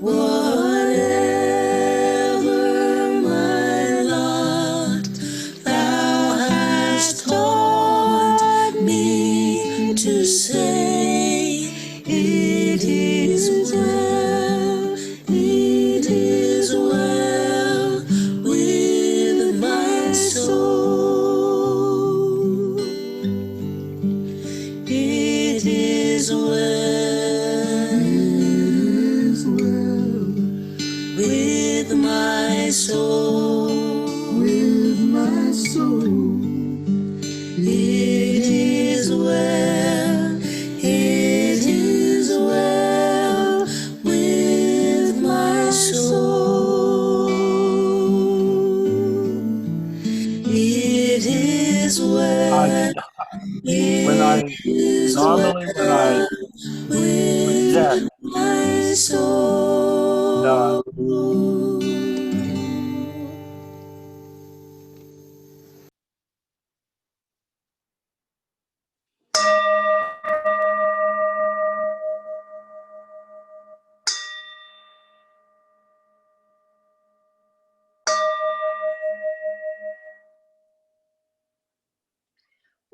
Whatever my lot, thou hast taught me to say, it is well, it is well with my soul. It is well with my soul, with my soul. It is well, it is well with my soul. It is well. When I reject my soul.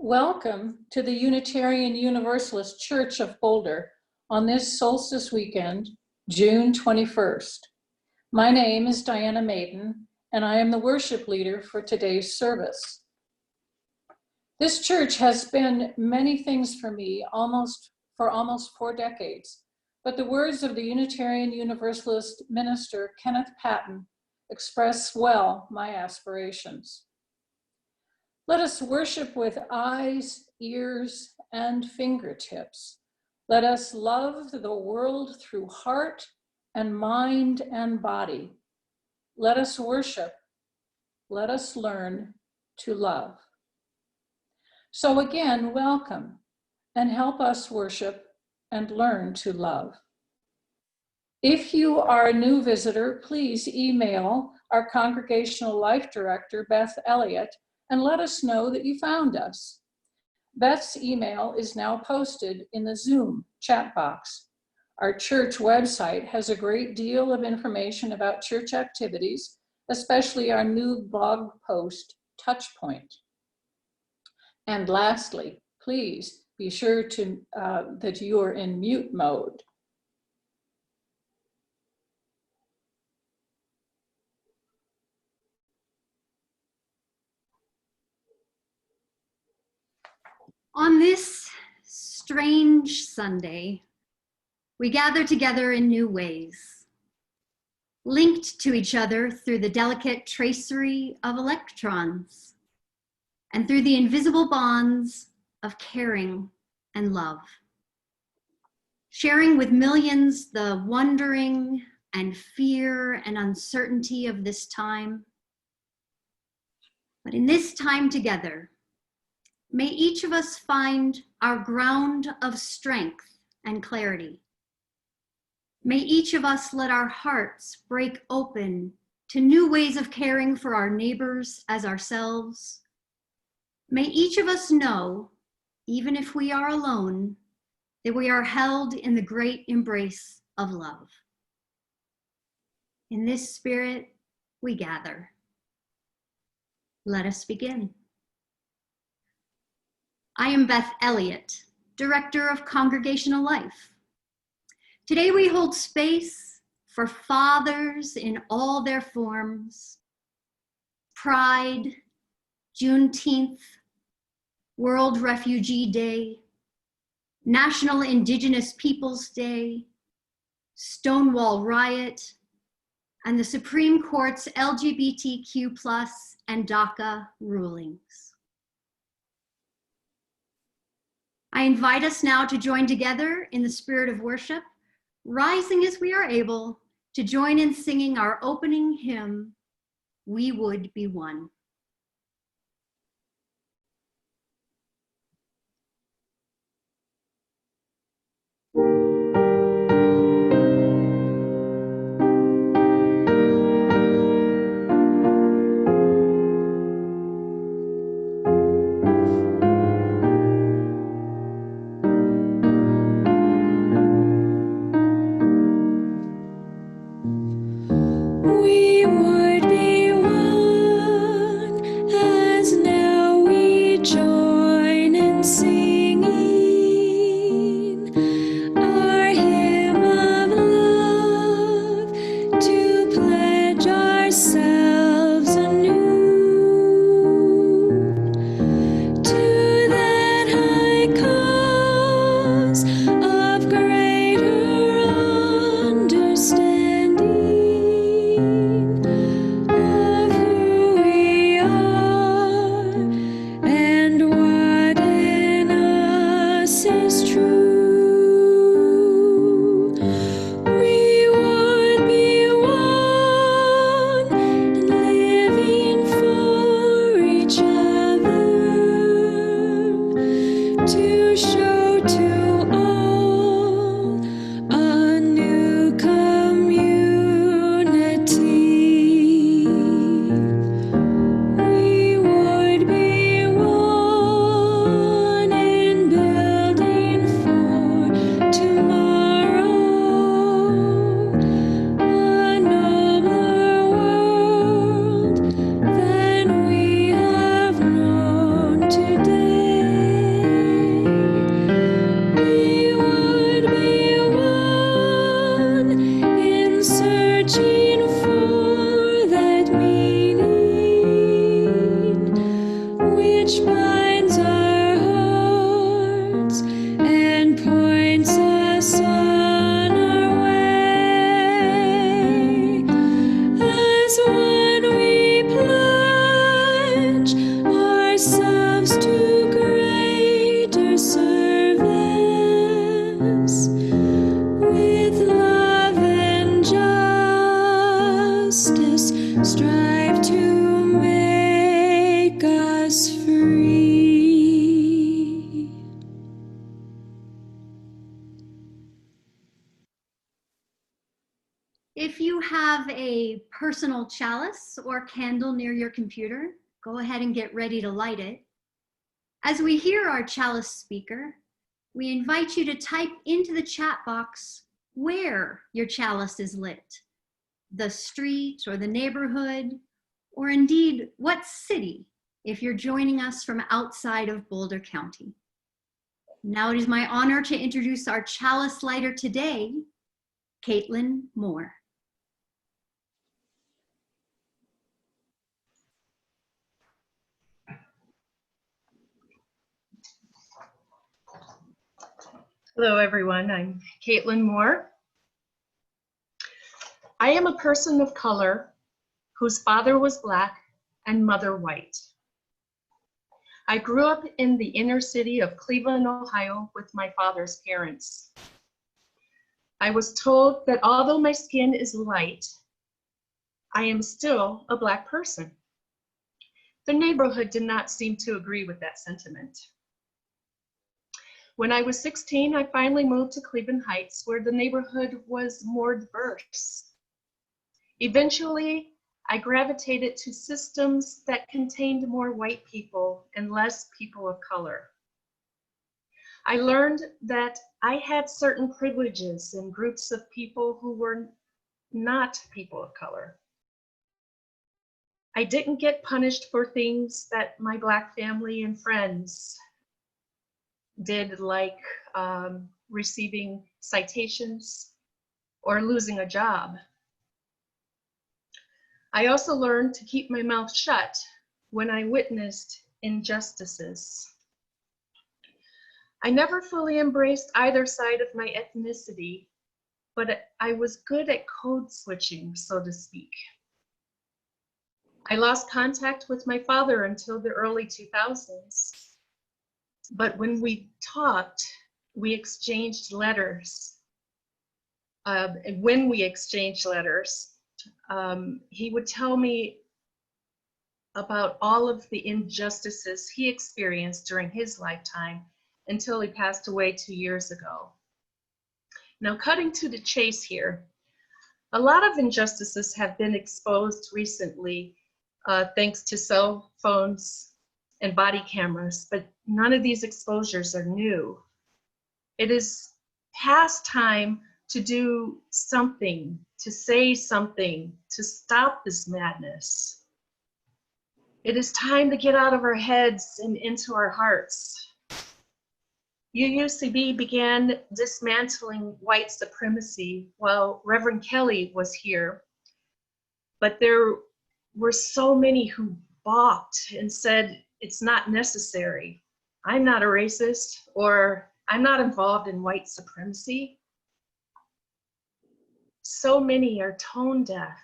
Welcome to the Unitarian Universalist Church of Boulder on this solstice weekend, June 21st. My name is Diana Maiden, and I am the worship leader for today's service. This church has been many things for me for almost 4 decades, but the words of the Unitarian Universalist minister Kenneth Patton express well my aspirations. Let us worship with eyes, ears, and fingertips. Let us love the world through heart and mind and body. Let us worship. Let us learn to love. So again, welcome, and help us worship and learn to love. If you are a new visitor, please email our Congregational Life Director, Beth Elliott, and let us know that you found us. Beth's email is now posted in the Zoom chat box. Our church website has a great deal of information about church activities, especially our new blog post, Touchpoint. And lastly, please be sure to that you are in mute mode. On this strange Sunday, we gather together in new ways, linked to each other through the delicate tracery of electrons and through the invisible bonds of caring and love. Sharing with millions the wondering and fear and uncertainty of this time. But in this time together, may each of us find our ground of strength and clarity. May each of us let our hearts break open to new ways of caring for our neighbors as ourselves. May each of us know, even if we are alone, that we are held in the great embrace of love. In this spirit, we gather. Let us begin. I am Beth Elliott, Director of Congregational Life. Today we hold space for fathers in all their forms, Pride, Juneteenth, World Refugee Day, National Indigenous Peoples Day, Stonewall Riot, and the Supreme Court's LGBTQ+ and DACA rulings. I invite us now to join together in the spirit of worship, rising as we are able to join in singing our opening hymn, We Would Be One. If you have a personal chalice or candle near your computer, go ahead and get ready to light it. As we hear our chalice speaker, we invite you to type into the chat box where your chalice is lit, the street or the neighborhood, or indeed what city if you're joining us from outside of Boulder County. Now it is my honor to introduce our chalice lighter today, Caitlin Moore. Hello, everyone. I'm Caitlin Moore. I am a person of color whose father was Black and mother white. I grew up in the inner city of Cleveland, Ohio, with my father's parents. I was told that although my skin is light, I am still a Black person. The neighborhood did not seem to agree with that sentiment. When I was 16, I finally moved to Cleveland Heights, where the neighborhood was more diverse. Eventually, I gravitated to systems that contained more white people and less people of color. I learned that I had certain privileges in groups of people who were not people of color. I didn't get punished for things that my Black family and friends did, like receiving citations or losing a job. I also learned to keep my mouth shut when I witnessed injustices. I never fully embraced either side of my ethnicity, but I was good at code switching, so to speak. I lost contact with my father until the early 2000s. But when we talked, we exchanged letters. And when we exchanged letters, he would tell me about all of the injustices he experienced during his lifetime until he passed away 2 years ago. Now, cutting to the chase here, a lot of injustices have been exposed recently thanks to cell phones and body cameras, but none of these exposures are new. It is past time to do something, to say something, to stop this madness. It is time to get out of our heads and into our hearts. UUCB began dismantling white supremacy while Reverend Kelly was here, but there were so many who balked and said, it's not necessary. I'm not a racist, or I'm not involved in white supremacy. So many are tone deaf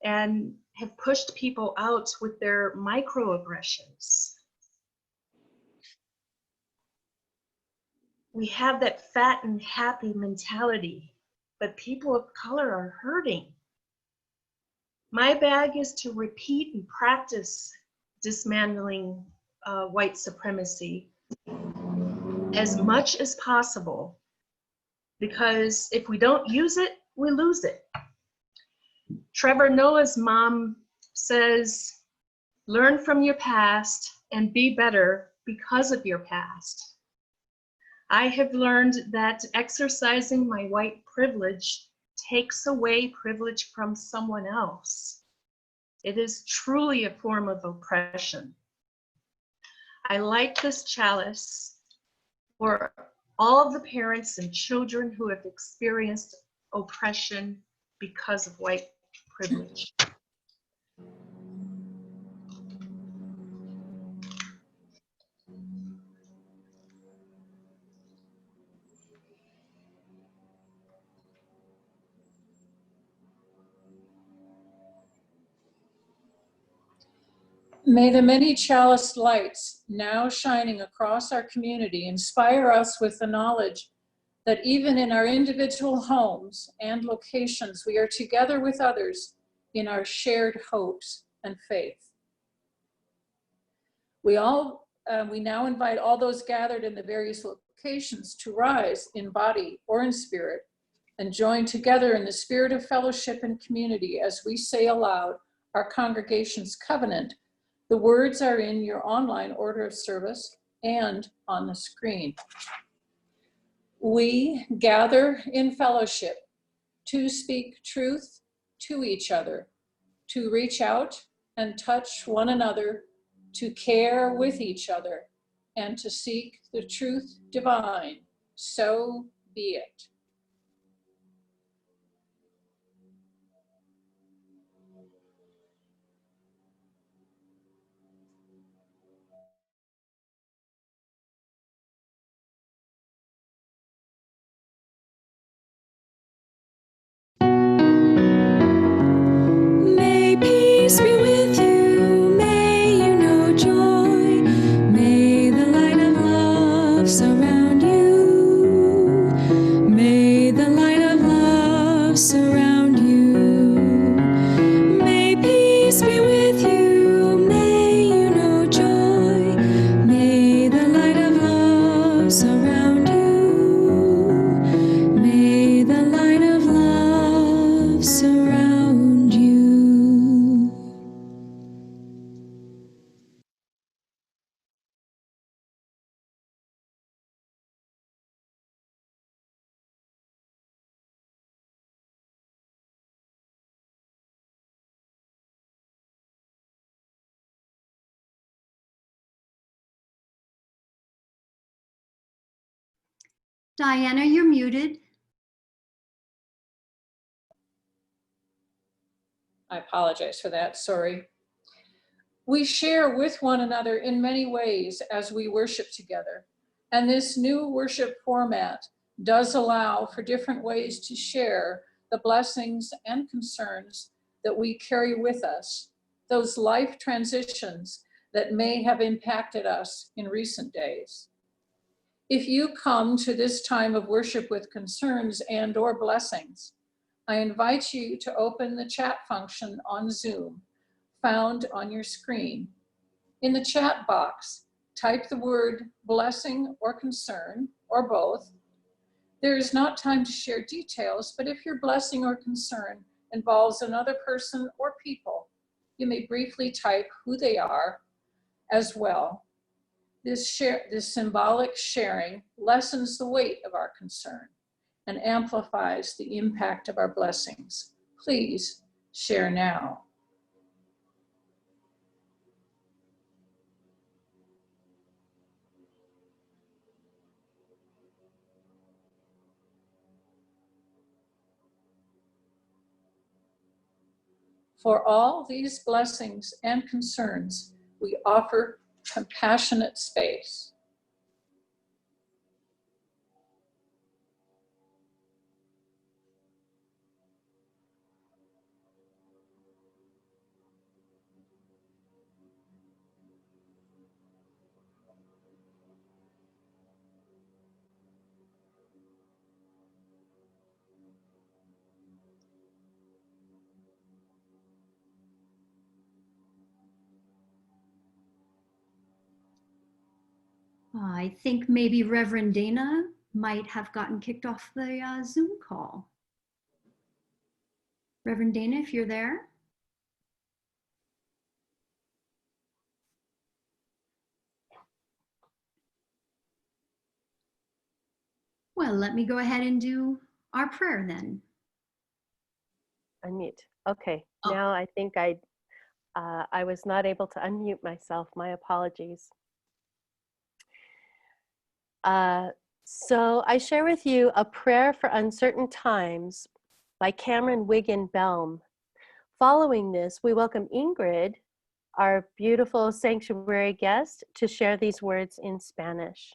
and have pushed people out with their microaggressions. We have that fat and happy mentality, but people of color are hurting. My bag is to repeat and practice dismantling white supremacy as much as possible, because if we don't use it, we lose it. Trevor Noah's mom says, learn from your past and be better because of your past. I have learned that exercising my white privilege takes away privilege from someone else. It is truly a form of oppression. I light this chalice for all of the parents and children who have experienced oppression because of white privilege. May the many chalice lights now shining across our community inspire us with the knowledge that even in our individual homes and locations, we are together with others in our shared hopes and faith. We now invite all those gathered in the various locations to rise in body or in spirit and join together in the spirit of fellowship and community as we say aloud our congregation's covenant. The words are in your online order of service and on the screen. We gather in fellowship to speak truth to each other, to reach out and touch one another, to care with each other, and to seek the truth divine. So be it. May peace be with you, may you know joy, may the light of love surround you, may the light of love surround you. May peace be with you, may you know joy, may the light of love surround you, may the light of love surround you. Diana, you're muted. I apologize for that, sorry. We share with one another in many ways as we worship together. And this new worship format does allow for different ways to share the blessings and concerns that we carry with us, those life transitions that may have impacted us in recent days. If you come to this time of worship with concerns and/or blessings, I invite you to open the chat function on Zoom, found on your screen. In the chat box, type the word blessing or concern, or both. There is not time to share details, but if your blessing or concern involves another person or people, you may briefly type who they are as well. This symbolic sharing lessens the weight of our concern and amplifies the impact of our blessings. Please share now. For all these blessings and concerns, we offer compassionate space. I think maybe Reverend Dana might have gotten kicked off the Zoom call. Reverend Dana, if you're there. Well, let me go ahead and do our prayer then. Unmute. Okay, now I think I was not able to unmute myself. My apologies. So I share with you a prayer for uncertain times by Cameron Wiggin Belm. Following this, we welcome Ingrid, our beautiful sanctuary guest, to share these words in Spanish.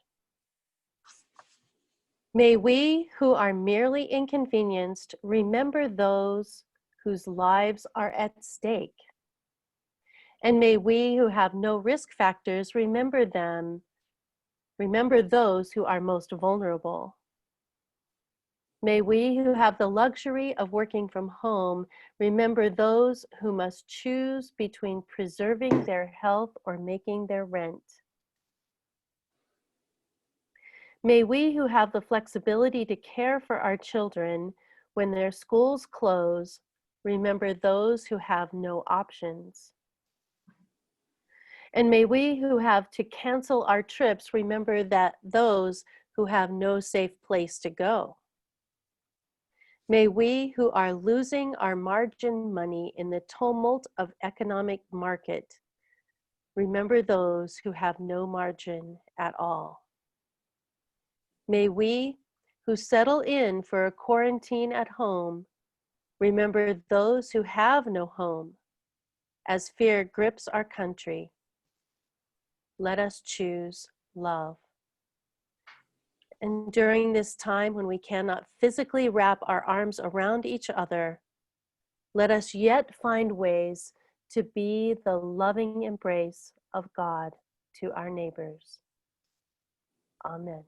May we who are merely inconvenienced remember those whose lives are at stake. And may we who have no risk factors remember those who are most vulnerable. May we who have the luxury of working from home remember those who must choose between preserving their health or making their rent. May we who have the flexibility to care for our children When their schools close, remember those who have no options. And may we who have to cancel our trips remember that those who have no safe place to go. May we who are losing our margin money in the tumult of economic market remember those who have no margin at all. May we who settle in for a quarantine at home remember those who have no home as fear grips our country. Let us choose love. And during this time when we cannot physically wrap our arms around each other, let us yet find ways to be the loving embrace of God to our neighbors. Amen.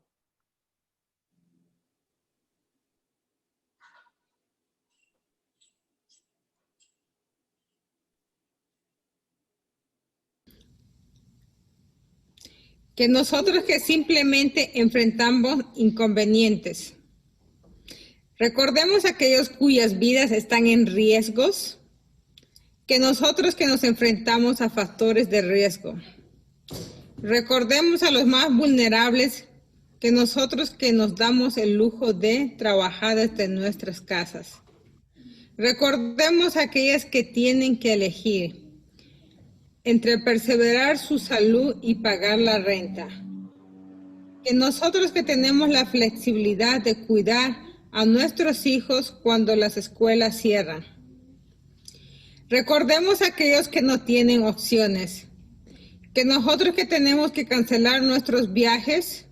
Que nosotros que simplemente enfrentamos inconvenientes, recordemos a aquellos cuyas vidas están en riesgos, que nosotros que nos enfrentamos a factores de riesgo. Recordemos a los más vulnerables, que nosotros que nos damos el lujo de trabajar desde nuestras casas. Recordemos a aquellas que tienen que elegir entre perseverar su salud y pagar la renta. Que nosotros que tenemos la flexibilidad de cuidar a nuestros hijos cuando las escuelas cierran. Recordemos a aquellos que no tienen opciones. Que nosotros que tenemos que cancelar nuestros viajes.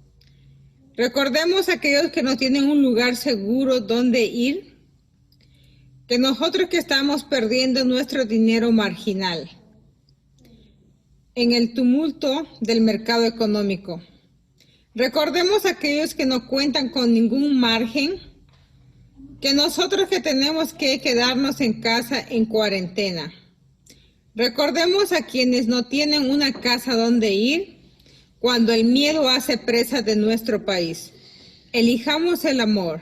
Recordemos a aquellos que no tienen un lugar seguro donde ir. Que nosotros que estamos perdiendo nuestro dinero marginal en el tumulto del mercado económico. Recordemos a aquellos que no cuentan con ningún margen, que nosotros que tenemos que quedarnos en casa en cuarentena. Recordemos a quienes no tienen una casa donde ir cuando el miedo hace presa de nuestro país. Elijamos el amor.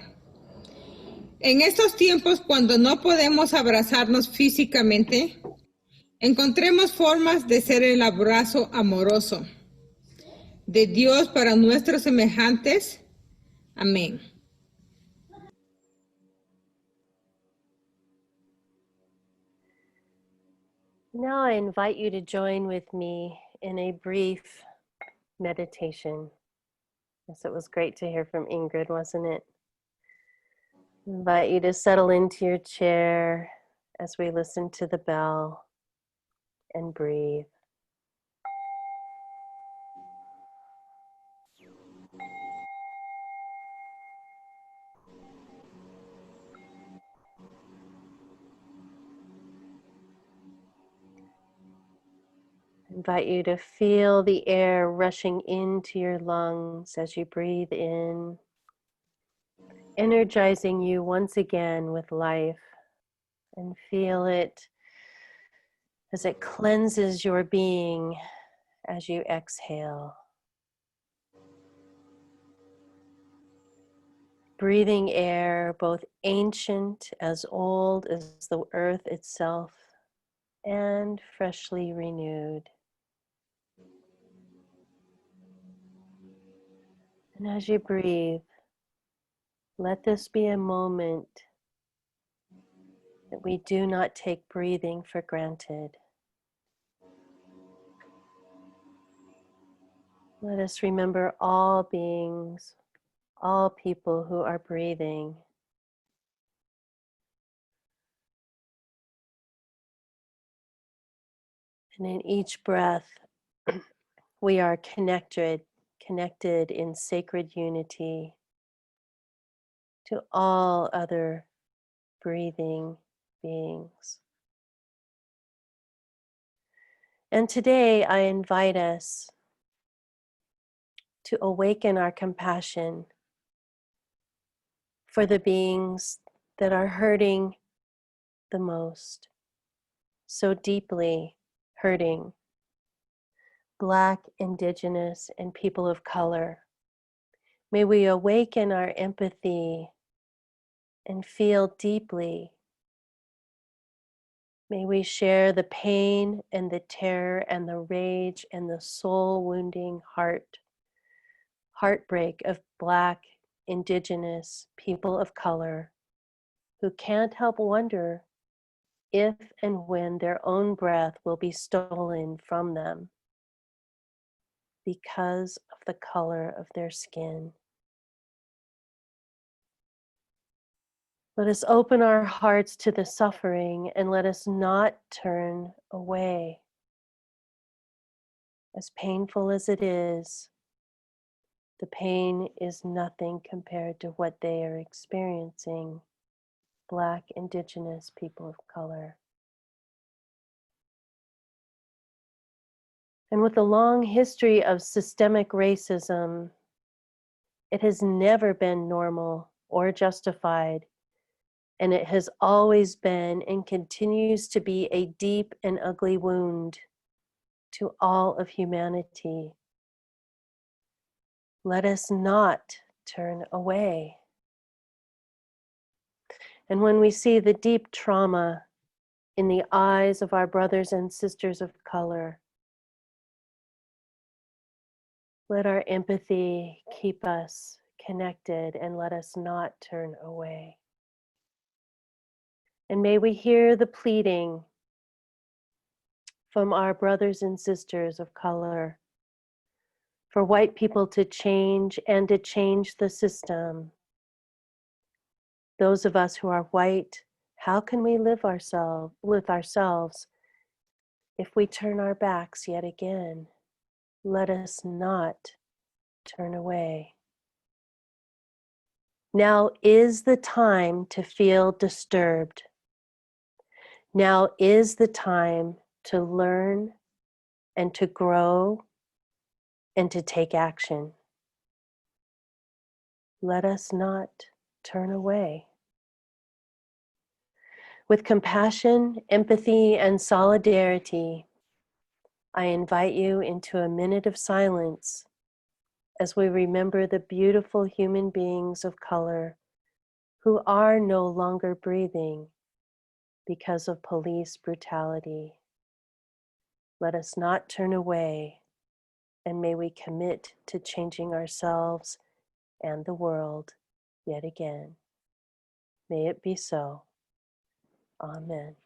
En estos tiempos, cuando no podemos abrazarnos físicamente, encontremos formas de ser el abrazo amoroso de Dios para nuestros semejantes. Amén. Now I invite you to join with me in a brief meditation. Yes, it was great to hear from Ingrid, wasn't it? I invite you to settle into your chair as we listen to the bell and breathe. I invite you to feel the air rushing into your lungs as you breathe in, energizing you once again with life, and feel it as it cleanses your being as you exhale. Breathing air, both ancient, as old as the earth itself, and freshly renewed. And as you breathe, let this be a moment that we do not take breathing for granted. Let us remember all beings, all people who are breathing. And in each breath, we are connected in sacred unity to all other breathing beings. And today I invite us to awaken our compassion for the beings that are hurting the most, so deeply hurting. Black, Indigenous, and people of color. May we awaken our empathy and feel deeply. May we share the pain and the terror and the rage and the soul-wounding heartbreak of Black, Indigenous, people of color who can't help wonder if and when their own breath will be stolen from them because of the color of their skin. Let us open our hearts to the suffering and let us not turn away. As painful as it is, the pain is nothing compared to what they are experiencing, Black, Indigenous people of color. And with a long history of systemic racism, it has never been normal or justified, and it has always been and continues to be a deep and ugly wound to all of humanity. Let us not turn away. And when we see the deep trauma in the eyes of our brothers and sisters of color, let our empathy keep us connected and let us not turn away. And may we hear the pleading from our brothers and sisters of color for white people to change and to change the system. Those of us who are white, how can we live with ourselves if we turn our backs yet again? Let us not turn away. Now is the time to feel disturbed. Now is the time to learn and to grow and to take action. Let us not turn away. With compassion, empathy, and solidarity, I invite you into a minute of silence as we remember the beautiful human beings of color who are no longer breathing because of police brutality. Let us not turn away, and may we commit to changing ourselves and the world yet again. May it be so. Amen.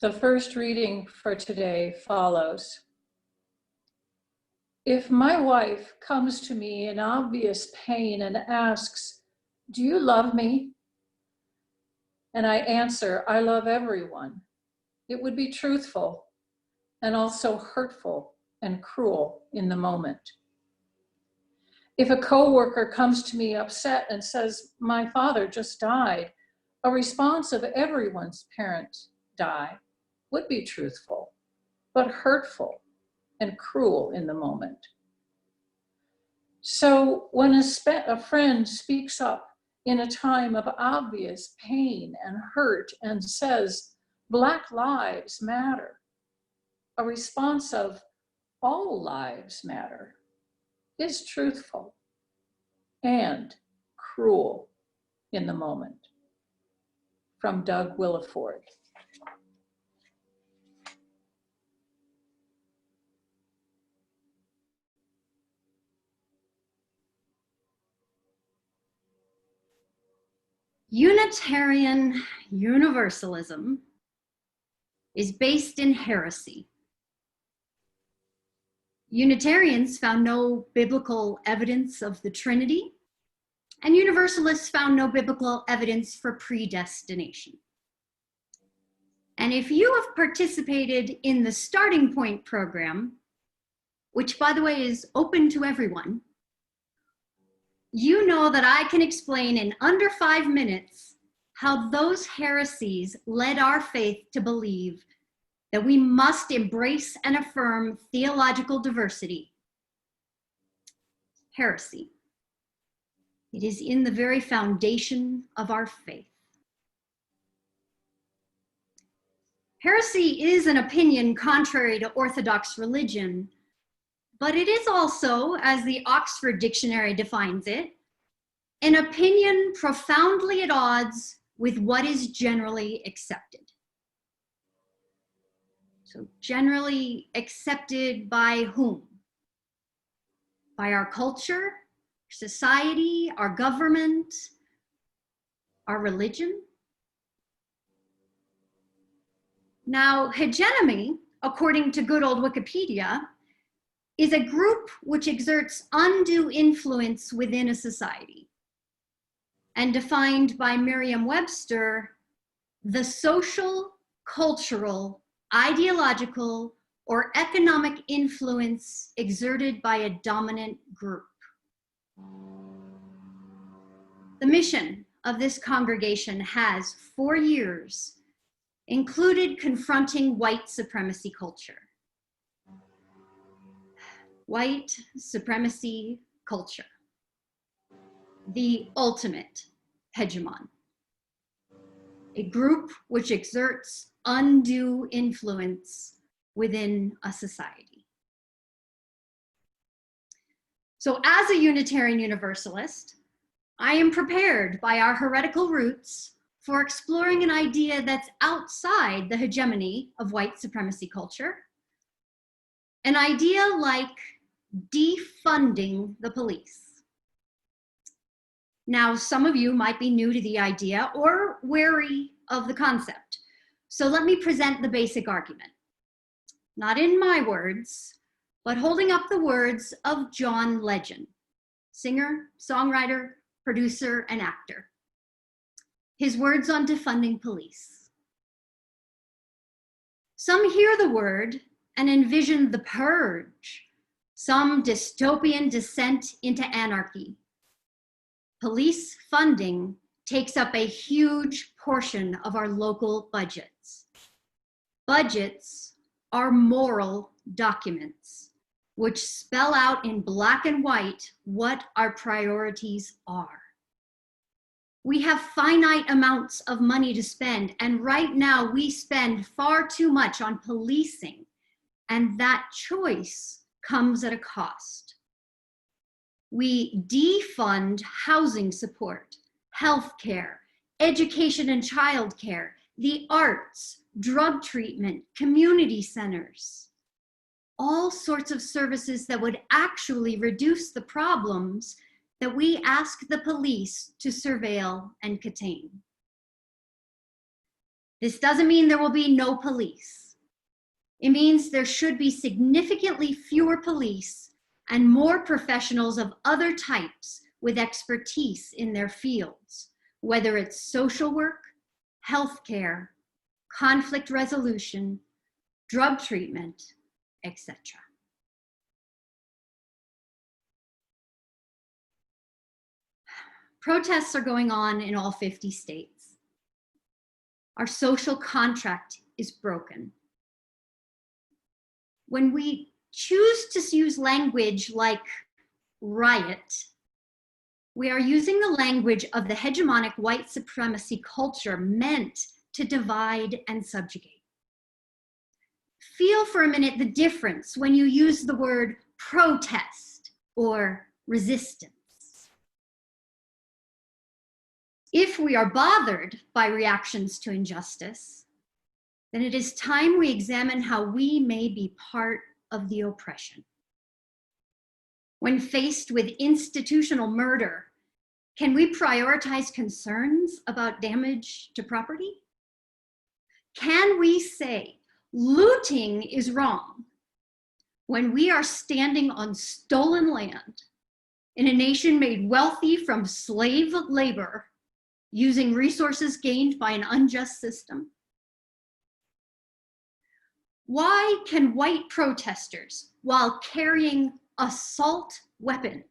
The first reading for today follows. If my wife comes to me in obvious pain and asks, "Do you love me?" and I answer, "I love everyone," it would be truthful and also hurtful and cruel in the moment. If a coworker comes to me upset and says, "My father just died," a response of "everyone's parents die" would be truthful, but hurtful and cruel in the moment. So when a friend speaks up in a time of obvious pain and hurt and says, "Black lives matter," a response of "all lives matter" is truthful and cruel in the moment. From Doug Williford. Unitarian Universalism is based in heresy. Unitarians found no biblical evidence of the Trinity, and Universalists found no biblical evidence for predestination. And if you have participated in the Starting Point program, which by the way is open to everyone, you know that I can explain in under 5 minutes how those heresies led our faith to believe that we must embrace and affirm theological diversity. Heresy. It is in the very foundation of our faith. Heresy is an opinion contrary to Orthodox religion, but it is also, as the Oxford Dictionary defines it, an opinion profoundly at odds with what is generally accepted. So generally accepted by whom? By our culture, society, our government, our religion? Now, hegemony, according to good old Wikipedia, is a group which exerts undue influence within a society, and defined by Merriam-Webster, the social, cultural, ideological, or economic influence exerted by a dominant group. The mission of this congregation has, for years, included confronting white supremacy culture. White supremacy culture, the ultimate hegemon, a group which exerts undue influence within a society. So as a Unitarian Universalist, I am prepared by our heretical roots for exploring an idea that's outside the hegemony of white supremacy culture, an idea like defunding the police. Now, some of you might be new to the idea or wary of the concept. So let me present the basic argument. Not in my words, but holding up the words of John Legend, singer, songwriter, producer, and actor. His words on defunding police. Some hear the word and envision the purge, some dystopian descent into anarchy. Police funding takes up a huge portion of our local budgets. Budgets are moral documents which spell out in black and white what our priorities are. We have finite amounts of money to spend, and right now we spend far too much on policing, and that choice comes at a cost. We defund housing support, healthcare, education and childcare, the arts, drug treatment, community centers, all sorts of services that would actually reduce the problems that we ask the police to surveil and contain. This doesn't mean there will be no police. It means there should be significantly fewer police and more professionals of other types with expertise in their fields, whether it's social work, healthcare, conflict resolution, drug treatment, etc. Protests are going on in all 50 states. Our social contract is broken. When we choose to use language like riot, we are using the language of the hegemonic white supremacy culture meant to divide and subjugate. Feel for a minute the difference when you use the word protest or resistance. If we are bothered by reactions to injustice, then it is time we examine how we may be part of the oppression. When faced with institutional murder Can we prioritize concerns about damage to property? Can we say looting is wrong when we are standing on stolen land in a nation made wealthy from slave labor using resources gained by an unjust system? Why can white protesters, while carrying assault weapons,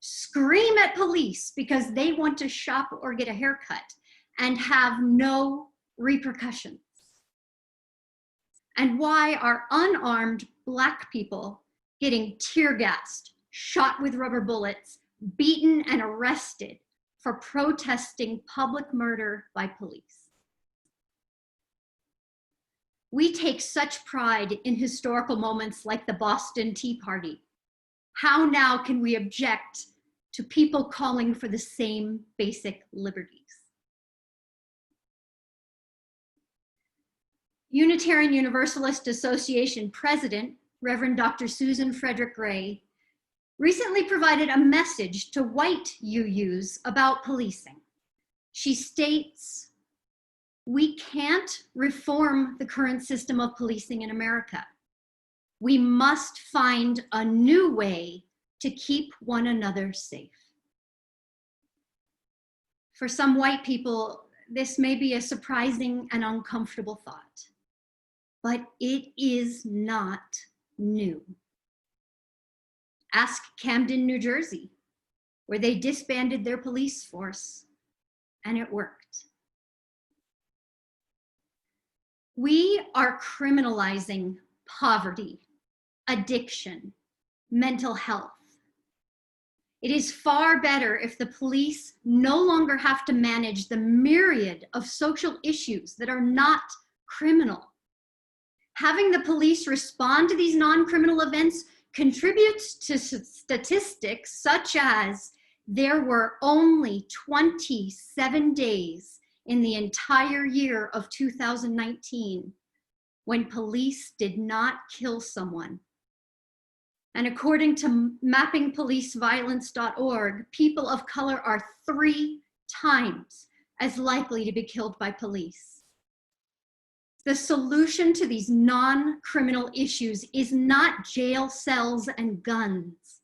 scream at police because they want to shop or get a haircut and have no repercussions? And why are unarmed Black people getting tear gassed, shot with rubber bullets, beaten and arrested for protesting public murder by police? We take such pride in historical moments like the Boston Tea Party. How now can we object to people calling for the same basic liberties? Unitarian Universalist Association President, Reverend Dr. Susan Frederick Gray, recently provided a message to white UUs about policing. She states, "We can't reform the current system of policing in America. We must find a new way to keep one another safe." For some white people, this may be a surprising and uncomfortable thought, but it is not new. Ask Camden, New Jersey, where they disbanded their police force, and it worked. We are criminalizing poverty, addiction, mental health. It is far better if the police no longer have to manage the myriad of social issues that are not criminal. Having the police respond to these non-criminal events contributes to statistics such as there were only 27 days in the entire year of 2019 when police did not kill someone. And according to mappingpoliceviolence.org, people of color are 3 times as likely to be killed by police. The solution to these non-criminal issues is not jail cells and guns.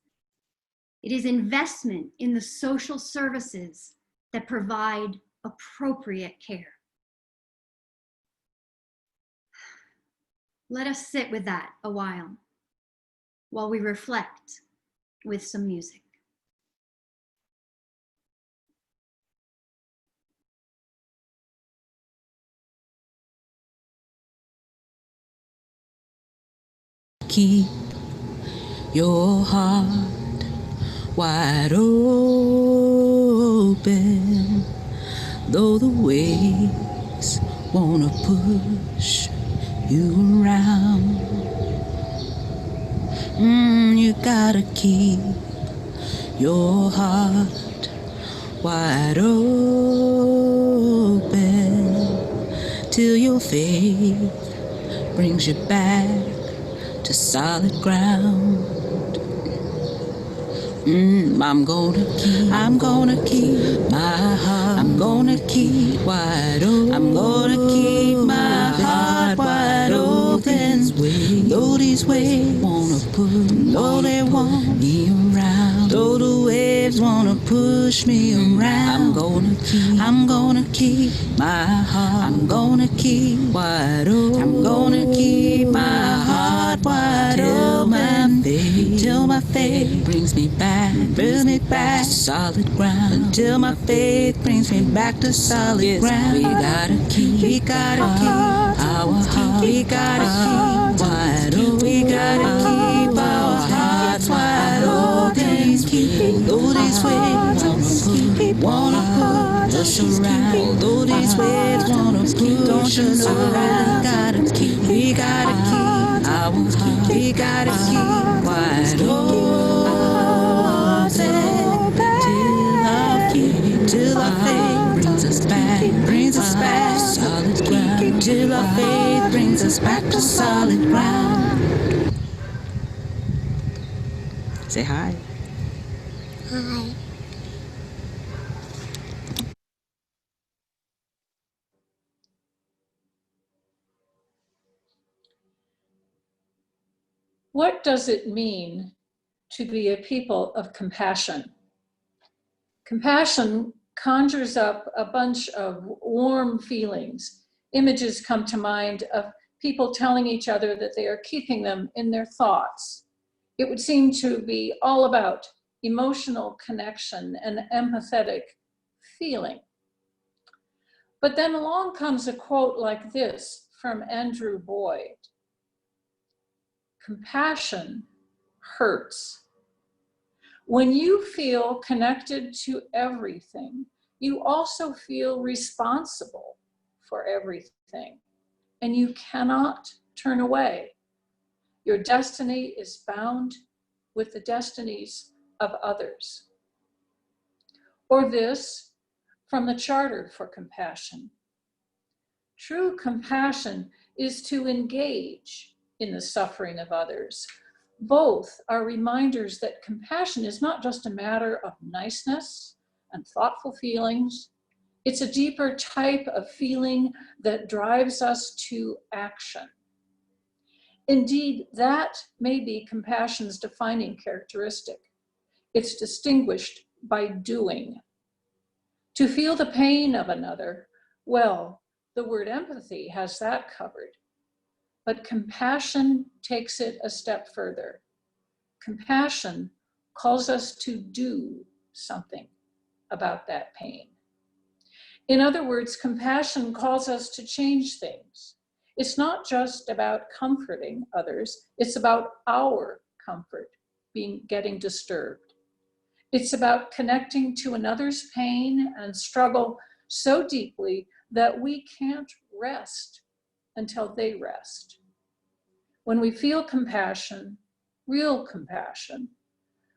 It is investment in the social services that provide appropriate care. Let us sit with that a while we reflect with some music. Keep your heart wide open, though the waves wanna push you around. You gotta keep your heart wide open till your faith brings you back to solid ground. I'm gonna keep my heart. I'm gonna keep wide open. I'm gonna keep my heart wide open. Though these waves wanna push, though they want me around, though the waves wanna push me around, I'm gonna keep my heart. I'm gonna keep wide open. I'm gonna keep my heart wide open till my faith brings me back to solid ground. Until my faith brings me back to solid ground. We gotta keep our heart. We gotta keep wide open. We gotta keep our hearts wide open. Though these waves wanna push us around, though these waves wanna push us around, we gotta keep our heart. We gotta keep wide open till our faith brings us back to solid ground. Till our faith brings us back to solid ground. Say hi. Hi. What does it mean to be a people of compassion? Compassion conjures up a bunch of warm feelings. Images come to mind of people telling each other that they are keeping them in their thoughts. It would seem to be all about emotional connection and empathetic feeling. But then along comes a quote like this from Andrew Boyd. Compassion hurts. When you feel connected to everything, you also feel responsible for everything, and you cannot turn away. Your destiny is bound with the destinies of others. Or this from the Charter for Compassion. True compassion is to engage in the suffering of others. Both are reminders that compassion is not just a matter of niceness and thoughtful feelings. It's a deeper type of feeling that drives us to action. Indeed, that may be compassion's defining characteristic. It's distinguished by doing. To feel the pain of another, well, the word empathy has that covered. But compassion takes it a step further. Compassion calls us to do something about that pain. In other words, compassion calls us to change things. It's not just about comforting others, it's about our comfort getting disturbed. It's about connecting to another's pain and struggle so deeply that we can't rest until they rest. When we feel compassion, real compassion,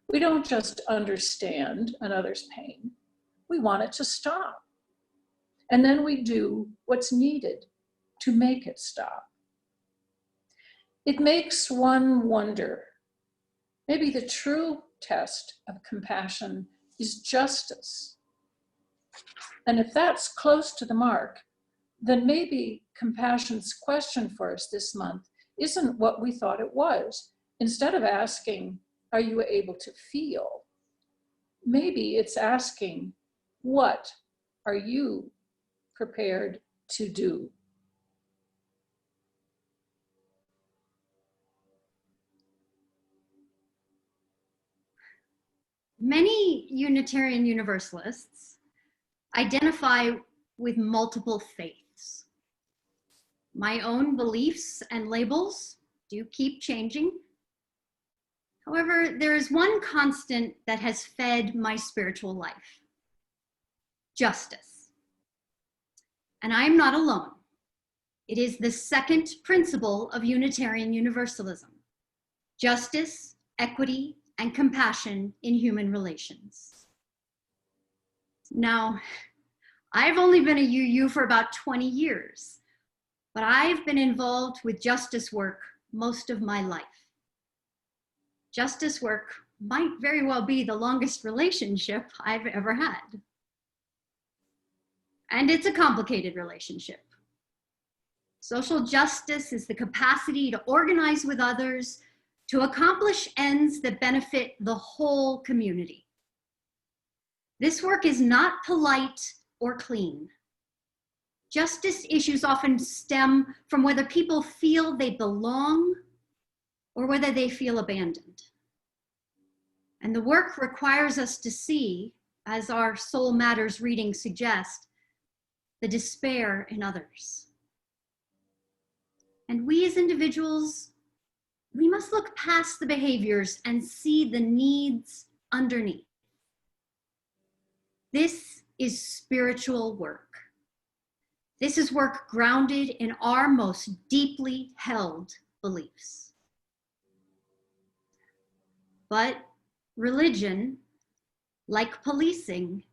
we don't just understand another's pain, we want it to stop. And then we do what's needed to make it stop. It makes one wonder, maybe the true test of compassion is justice. And if that's close to the mark, then maybe compassion's question for us this month isn't what we thought it was. Instead of asking, are you able to feel? Maybe it's asking, what are you prepared to do? Many Unitarian Universalists identify with multiple faiths. My own beliefs and labels do keep changing. However, there is one constant that has fed my spiritual life: justice. And I am not alone. It is the second principle of Unitarian Universalism: justice, equity, and compassion in human relations. Now, I've only been a UU for about 20 years, but I've been involved with justice work most of my life. Justice work might very well be the longest relationship I've ever had. And it's a complicated relationship. Social justice is the capacity to organize with others to accomplish ends that benefit the whole community. This work is not polite or clean. Justice issues often stem from whether people feel they belong or whether they feel abandoned. And the work requires us to see, as our Soul Matters reading suggests, the despair in others. And we as individuals, we must look past the behaviors and see the needs underneath. This is spiritual work. This is work grounded in our most deeply held beliefs. But religion, like policing,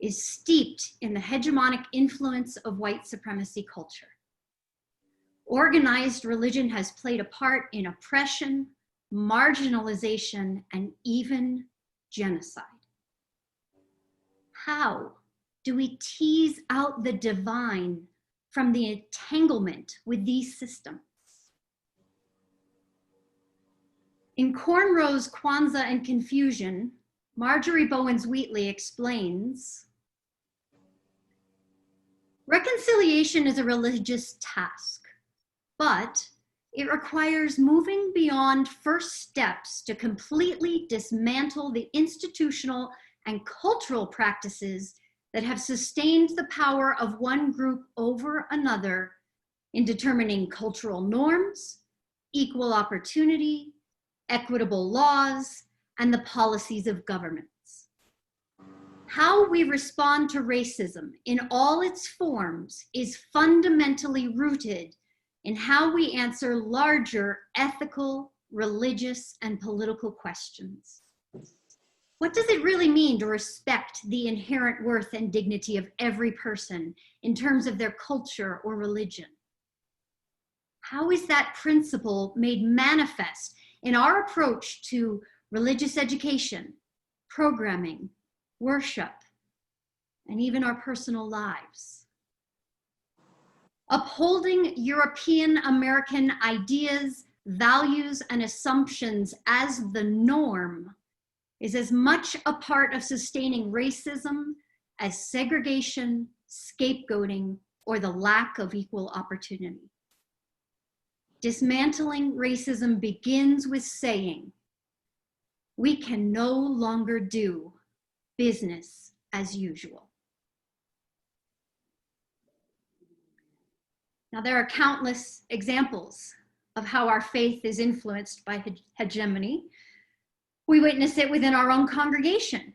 is steeped in the hegemonic influence of white supremacy culture. Organized religion has played a part in oppression, marginalization, and even genocide. How do we tease out the divine from the entanglement with these systems? In Cornrows, Kwanzaa, and Confusion, Marjorie Bowens-Wheatley explains, reconciliation is a religious task, but it requires moving beyond first steps to completely dismantle the institutional and cultural practices that have sustained the power of one group over another in determining cultural norms, equal opportunity, equitable laws, and the policies of governments. How we respond to racism in all its forms is fundamentally rooted in how we answer larger ethical, religious, and political questions. What does it really mean to respect the inherent worth and dignity of every person in terms of their culture or religion? How is that principle made manifest in our approach to religious education, programming, worship, and even our personal lives? Upholding European American ideas, values, and assumptions as the norm is as much a part of sustaining racism as segregation, scapegoating, or the lack of equal opportunity. Dismantling racism begins with saying, we can no longer do business as usual. Now, there are countless examples of how our faith is influenced by hegemony. We witness it within our own congregation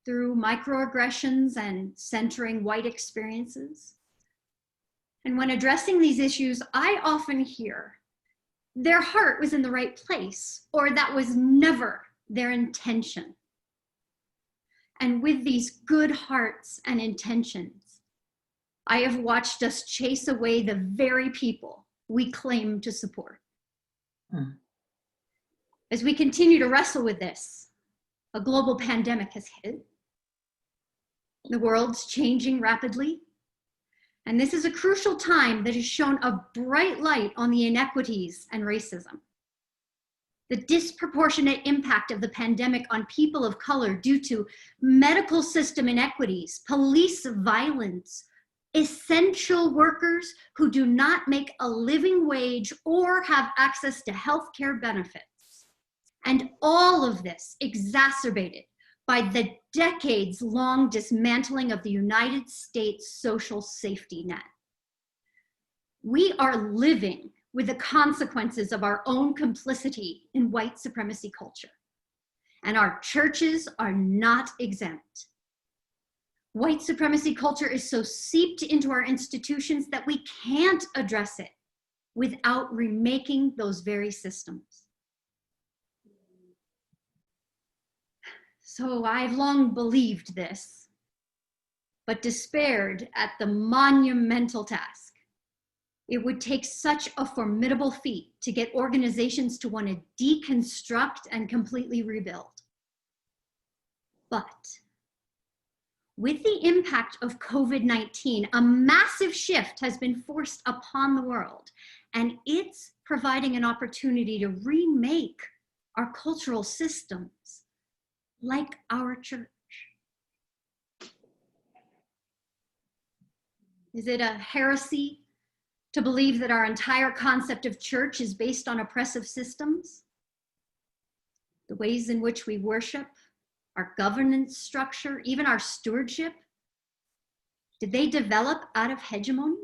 through microaggressions and centering white experiences. And when addressing these issues, I often hear their heart was in the right place, or that was never their intention. And with these good hearts and intentions, I have watched us chase away the very people we claim to support. As we continue to wrestle with this, a global pandemic has hit. The world's changing rapidly. And this is a crucial time that has shown a bright light on the inequities and racism. The disproportionate impact of the pandemic on people of color due to medical system inequities, police violence, essential workers who do not make a living wage or have access to healthcare benefits. And all of this exacerbated by the decades-long dismantling of the United States social safety net. We are living with the consequences of our own complicity in white supremacy culture, and our churches are not exempt. White supremacy culture is so seeped into our institutions that we can't address it without remaking those very systems. So I've long believed this, but despaired at the monumental task. It would take such a formidable feat to get organizations to want to deconstruct and completely rebuild. But with the impact of COVID-19, a massive shift has been forced upon the world, and it's providing an opportunity to remake our cultural systems, like our church. Is it a heresy to believe that our entire concept of church is based on oppressive systems? The ways in which we worship, our governance structure, even our stewardship, did they develop out of hegemony?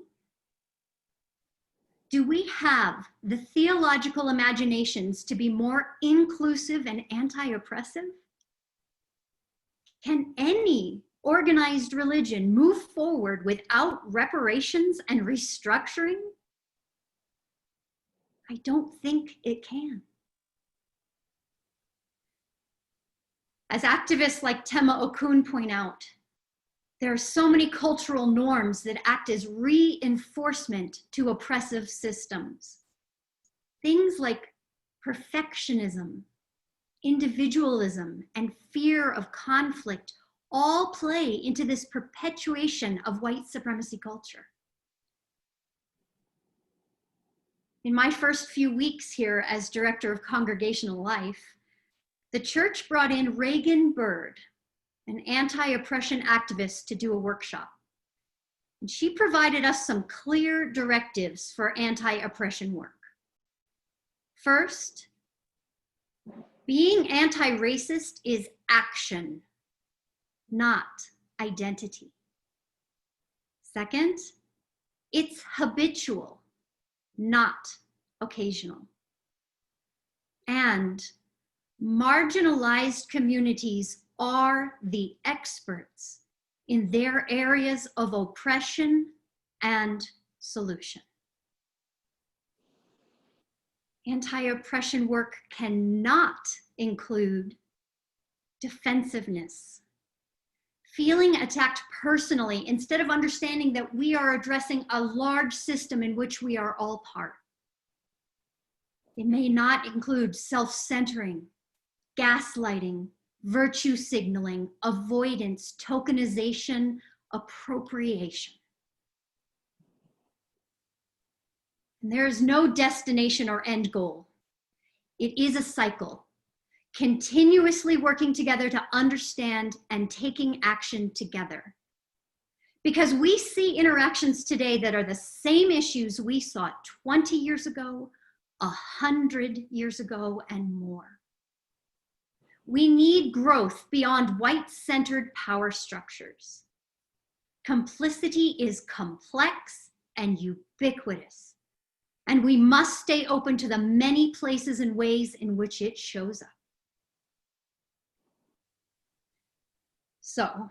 Do we have the theological imaginations to be more inclusive and anti-oppressive? Can any organized religion move forward without reparations and restructuring? I don't think it can. As activists like Tema Okun point out, there are so many cultural norms that act as reinforcement to oppressive systems. Things like perfectionism, individualism, and fear of conflict all play into this perpetuation of white supremacy culture. In my first few weeks here as Director of Congregational Life, the church brought in Reagan Bird, an anti-oppression activist, to do a workshop. And she provided us some clear directives for anti-oppression work. First, being anti-racist is action, not identity. Second, it's habitual, not occasional. And marginalized communities are the experts in their areas of oppression and solution. Anti-oppression work cannot include defensiveness, feeling attacked personally instead of understanding that we are addressing a large system in which we are all part. It may not include self-centering, gaslighting, virtue signaling, avoidance, tokenization, appropriation. And there is no destination or end goal. It is a cycle, continuously working together to understand and taking action together. Because we see interactions today that are the same issues we saw 20 years ago, 100 years ago, and more. We need growth beyond white-centered power structures. Complicity is complex and ubiquitous, and we must stay open to the many places and ways in which it shows up. So,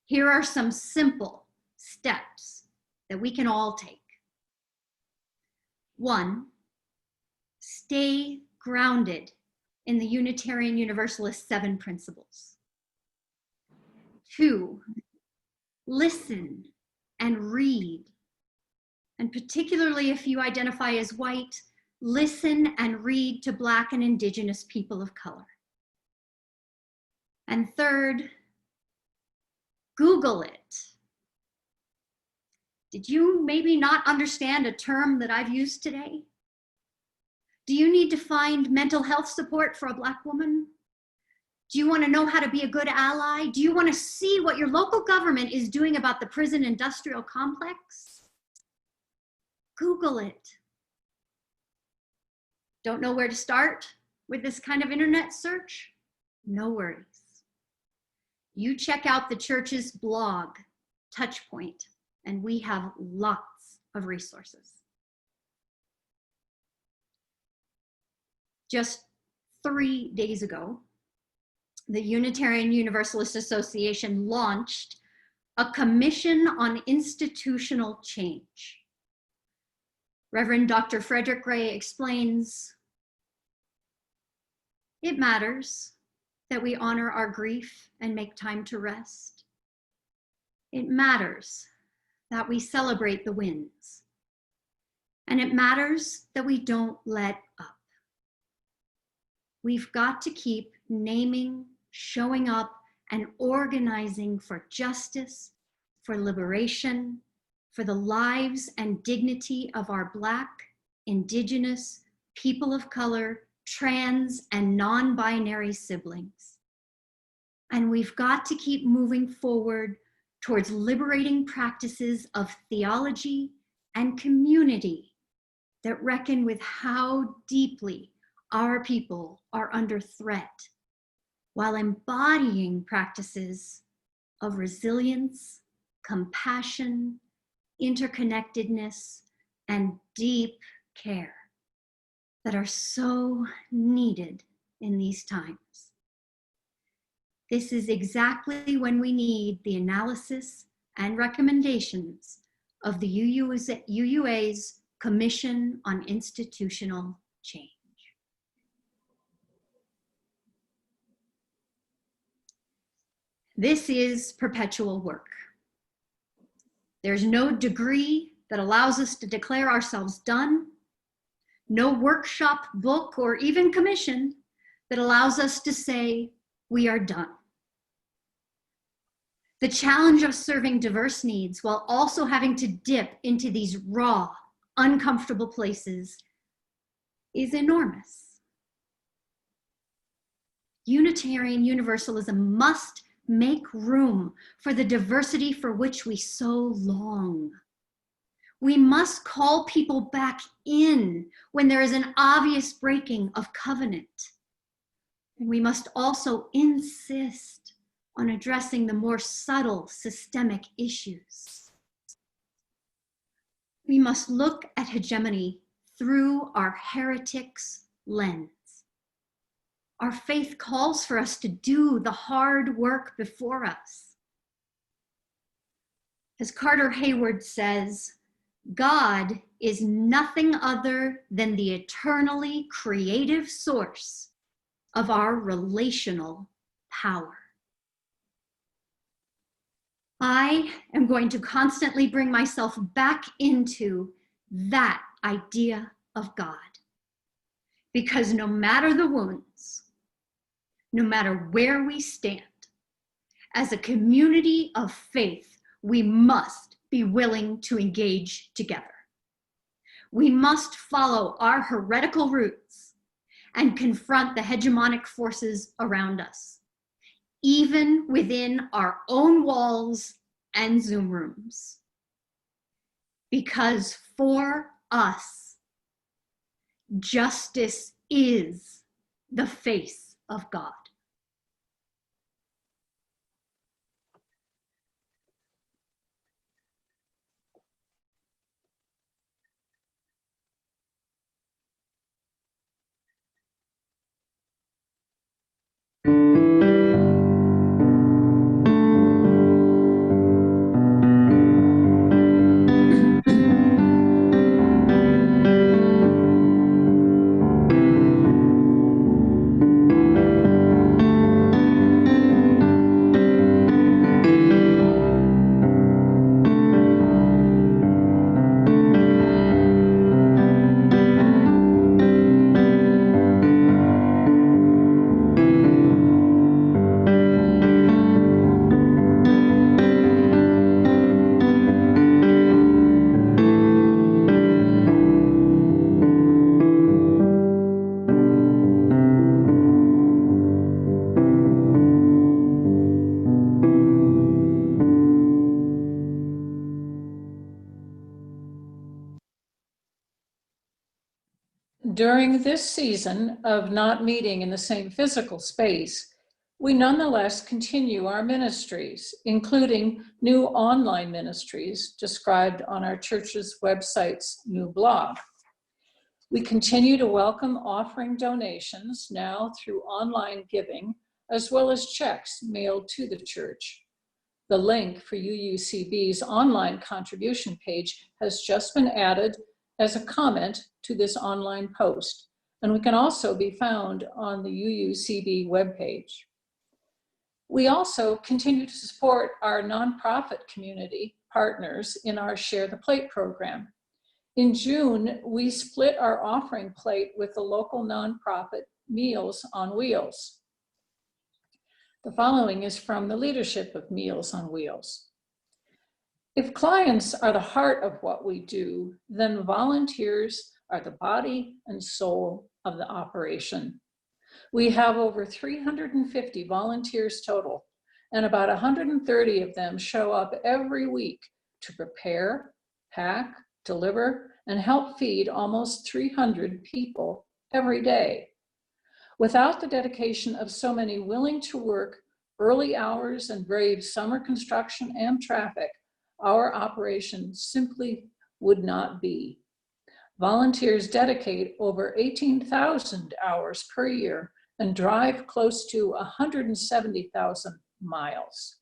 here are some simple steps that we can all take. 1, stay grounded in the Unitarian Universalist 7 principles. 2, listen and read. And particularly if you identify as white, listen and read to Black and Indigenous people of color. And 3rd, Google it. Did you maybe not understand a term that I've used today? Do you need to find mental health support for a Black woman? Do you want to know how to be a good ally? Do you want to see what your local government is doing about the prison industrial complex? Google it. Don't know where to start with this kind of internet search? No worries. You check out the church's blog, Touchpoint, and we have lots of resources. Just 3 days ago, the Unitarian Universalist Association launched a Commission on Institutional Change. Reverend Dr. Frederick Gray explains, it matters that we honor our grief and make time to rest. It matters that we celebrate the wins. And it matters that we don't let up. We've got to keep naming, showing up, and organizing for justice, for liberation, for the lives and dignity of our Black, Indigenous, people of color, trans, and non-binary siblings. And we've got to keep moving forward towards liberating practices of theology and community that reckon with how deeply our people are under threat, while embodying practices of resilience, compassion, interconnectedness, and deep care that are so needed in these times. This is exactly when we need the analysis and recommendations of the UUA's Commission on Institutional Change. This is perpetual work. There's no degree that allows us to declare ourselves done, no workshop, book, or even commission that allows us to say we are done. The challenge of serving diverse needs while also having to dip into these raw, uncomfortable places is enormous. Unitarian Universalism must make room for the diversity for which we so long. We must call people back in when there is an obvious breaking of covenant. And we must also insist on addressing the more subtle systemic issues. We must look at hegemony through our heretics lens. Our faith calls for us to do the hard work before us. As Carter Hayward says, God is nothing other than the eternally creative source of our relational power. I am going to constantly bring myself back into that idea of God. Because no matter the wounds, no matter where we stand, as a community of faith, we must be willing to engage together. We must follow our heretical roots and confront the hegemonic forces around us, even within our own walls and Zoom rooms. Because for us, justice is the face of God. During this season of not meeting in the same physical space, we nonetheless continue our ministries, including new online ministries described on our church's website's new blog. We continue to welcome offering donations now through online giving, as well as checks mailed to the church. The link for UUCB's online contribution page has just been added as a comment to this online post, and we can also be found on the UUCB webpage. We also continue to support our nonprofit community partners in our Share the Plate program. In June, we split our offering plate with the local nonprofit Meals on Wheels. The following is from the leadership of Meals on Wheels. If clients are the heart of what we do, then volunteers are the body and soul of the operation. We have over 350 volunteers total, and about 130 of them show up every week to prepare, pack, deliver, and help feed almost 300 people every day. Without the dedication of so many willing to work early hours and brave summer construction and traffic, our operation simply would not be. Volunteers dedicate over 18,000 hours per year and drive close to 170,000 miles.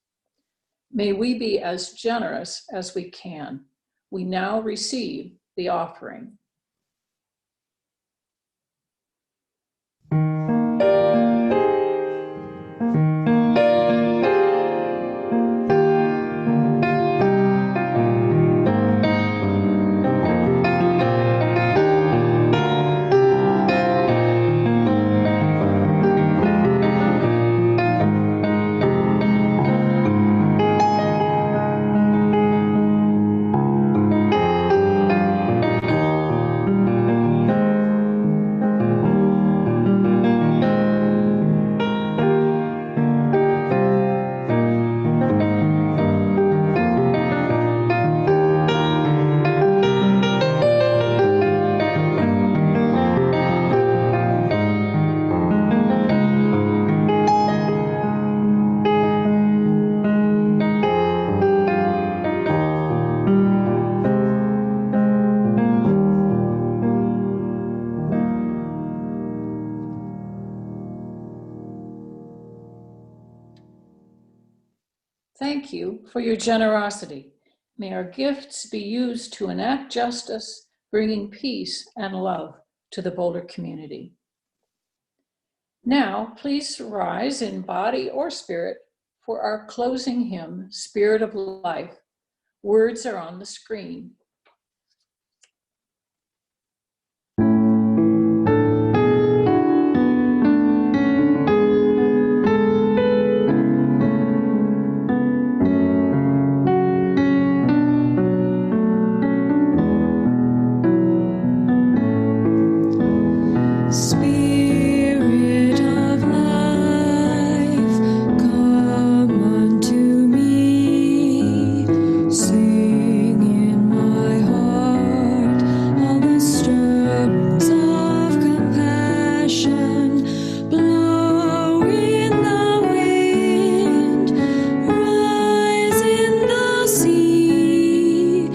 May we be as generous as we can. We now receive the offering. Thank you for your generosity. May our gifts be used to enact justice, bringing peace and love to the Boulder community. Now, please rise in body or spirit for our closing hymn, Spirit of Life. Words are on the screen. Spirit of life, come unto me. Sing in my heart all the stirrings of compassion. Blow in the wind, rise in the sea,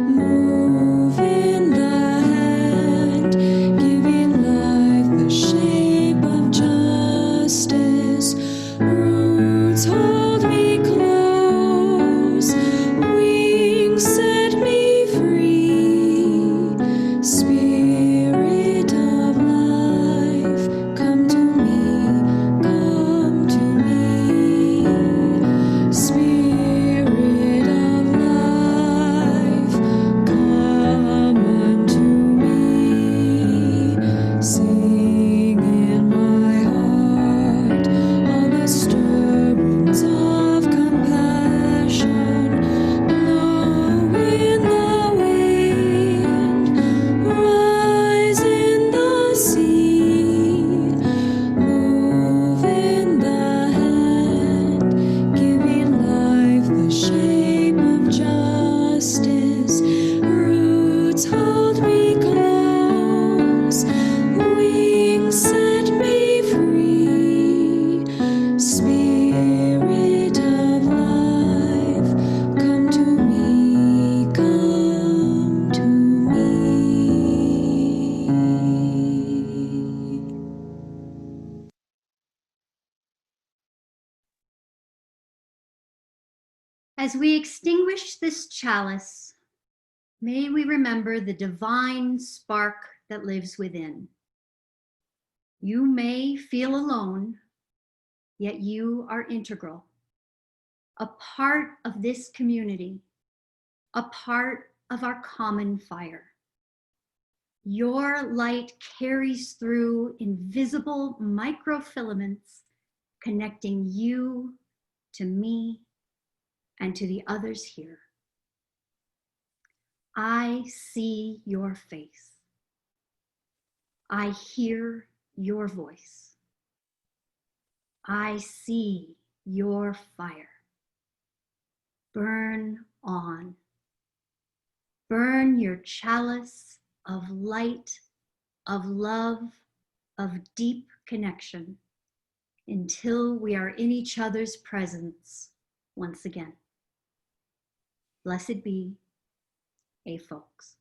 move in the hand, giving life the shape of justice. Roots hold me close, wings set me free. Spirit of life, come to me, come to me. Spirit of life, come unto me. Sing in my heart all the stirrings of compassion. Blow in the wind, rise in the sea, move in the hand, giving life the shape of justice. Roots hold me close, wings set me free. Spirit of life, come to me, come to me. As we extinguish this chalice, may we remember the divine spark that lives within. You may feel alone, yet you are integral, a part of this community, a part of our common fire. Your light carries through invisible microfilaments, connecting you to me and to the others here. I see your face. I hear your voice. I see your fire. Burn on. Burn your chalice of light, of love, of deep connection until we are in each other's presence once again. Blessed be, folks.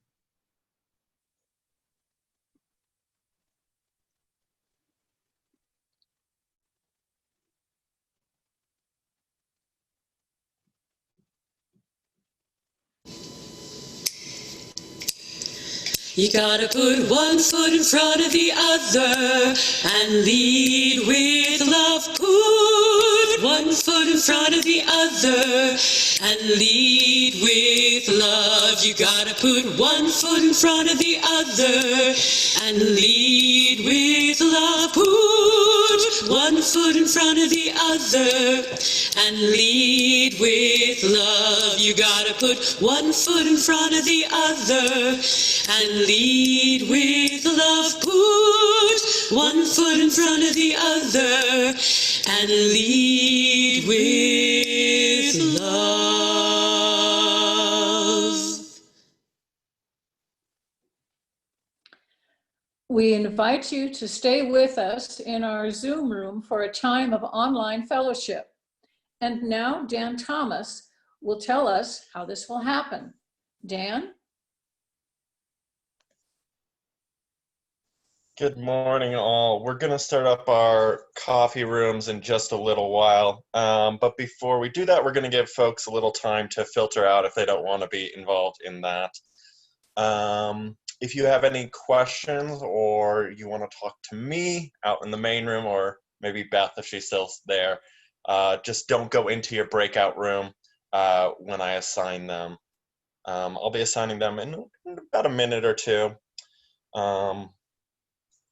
You gotta put one foot in front of the other and lead with love. Put one foot in front of the other and lead with love. You gotta put one foot in front of the other and lead with love. Put one foot in front of the other and lead with love. You gotta put one foot in front of the other and lead with love. Put one foot in front of the other and lead with love. We invite you to stay with us in our Zoom room for a time of online fellowship. And now Dan Thomas will tell us how this will happen. Dan? Good morning, all. We're going to start up our coffee rooms in just a little while. But before we do that, we're going to give folks a little time to filter out if they don't want to be involved in that. If you have any questions or you want to talk to me out in the main room, or maybe Beth if she's still there, just don't go into your breakout room when I assign them. I'll be assigning them in about a minute or two.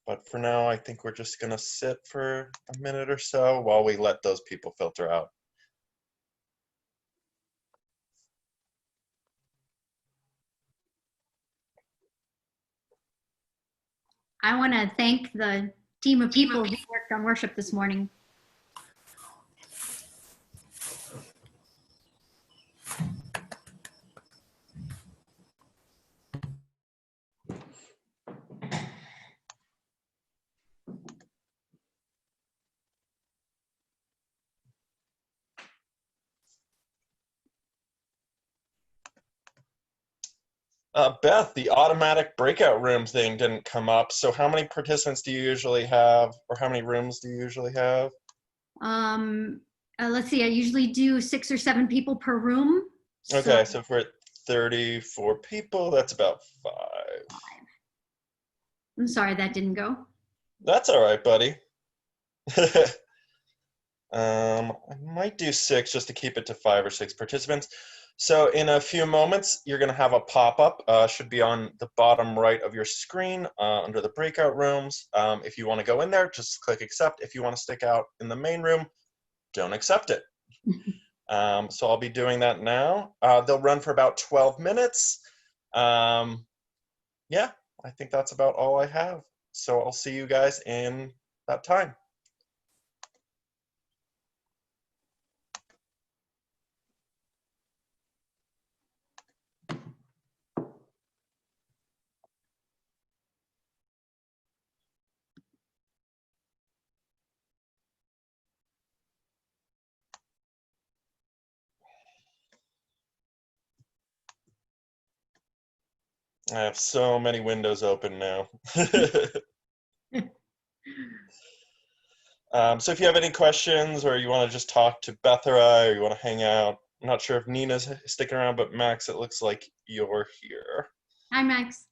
But for now, I think we're just going to sit for a minute or so while we let those people filter out. I want to thank the team of people who worked on worship this morning. Beth, the automatic breakout room thing didn't come up. So how many participants do you usually have, or how many rooms do you usually have? Let's see, I usually do 6 or 7 people per room. Okay, so if we're at 34 people, that's about 5. I'm sorry that didn't go. That's all right, buddy. I might do 6 just to keep it to 5 or 6 participants. So in a few moments, you're going to have a pop-up. Should be on the bottom right of your screen under the breakout rooms. If you want to go in there, just click accept. If you want to stick out in the main room, don't accept it. So I'll be doing that now. They'll run for about 12 minutes. Yeah, I think that's about all I have. So I'll see you guys in that time. I have so many windows open now. So if you have any questions or you want to just talk to Beth or I, or you want to hang out, I'm not sure if Nina's sticking around, but Max, it looks like you're here. Hi, Max.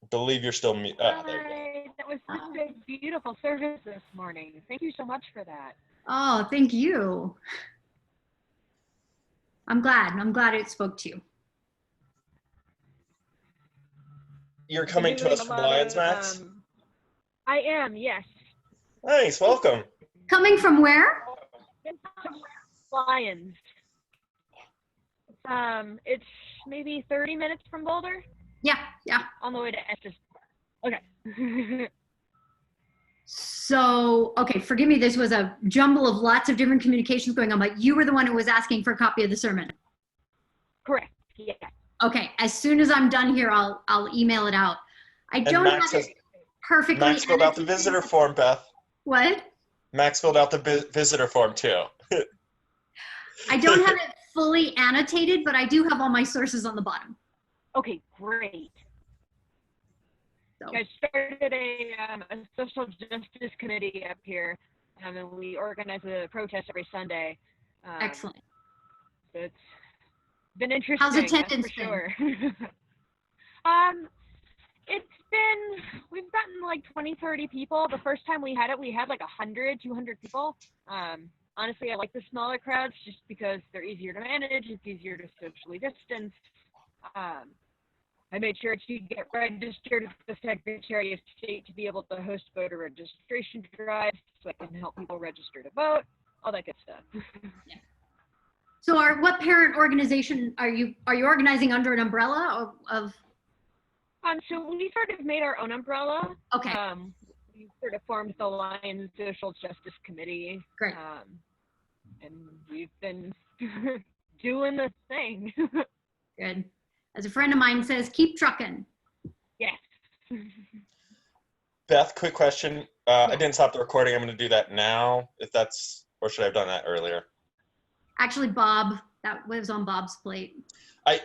I believe you're still there you go. Hi, that was such a beautiful service this morning. Thank you so much for that. Oh, thank you. I'm glad it spoke to you. You're coming to us from Lions, Max? I am, yes. Nice, welcome. Coming from where? Lions. It's maybe 30 minutes from Boulder. Yeah. On the way to Estes. Okay. So, okay, forgive me, this was a jumble of lots of different communications going on, but you were the one who was asking for a copy of the sermon. Correct, yeah. Okay, as soon as I'm done here, I'll email it out. I don't have it perfectly. Max filled out the visitor form, Beth. What? Max filled out the visitor form too. I don't have it fully annotated, but I do have all my sources on the bottom. Okay, great. So. I started a social justice committee up here, and we organize a protest every Sunday. Excellent. So it's been interesting. How's attendance for sure. It's been, we've gotten like 20, 30 people. The first time we had it, we had like 100, 200 people. Honestly, I like the smaller crowds just because they're easier to manage. It's easier to socially distance. I made sure to get registered with the Secretary of State to be able to host voter registration drives so I can help people register to vote, all that good stuff. Yeah. So what parent organization are you organizing under an umbrella of? So we sort of made our own umbrella. Okay. We sort of formed the Lions Social Justice Committee. Great. And we've been doing the thing. Good. As a friend of mine says, keep trucking. Yes. Beth, quick question. I didn't stop the recording. I'm going to do that now, or should I have done that earlier? Actually, Bob, that was on Bob's plate.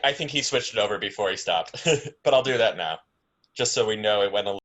I think he switched it over before he stopped, but I'll do that now, just so we know it went a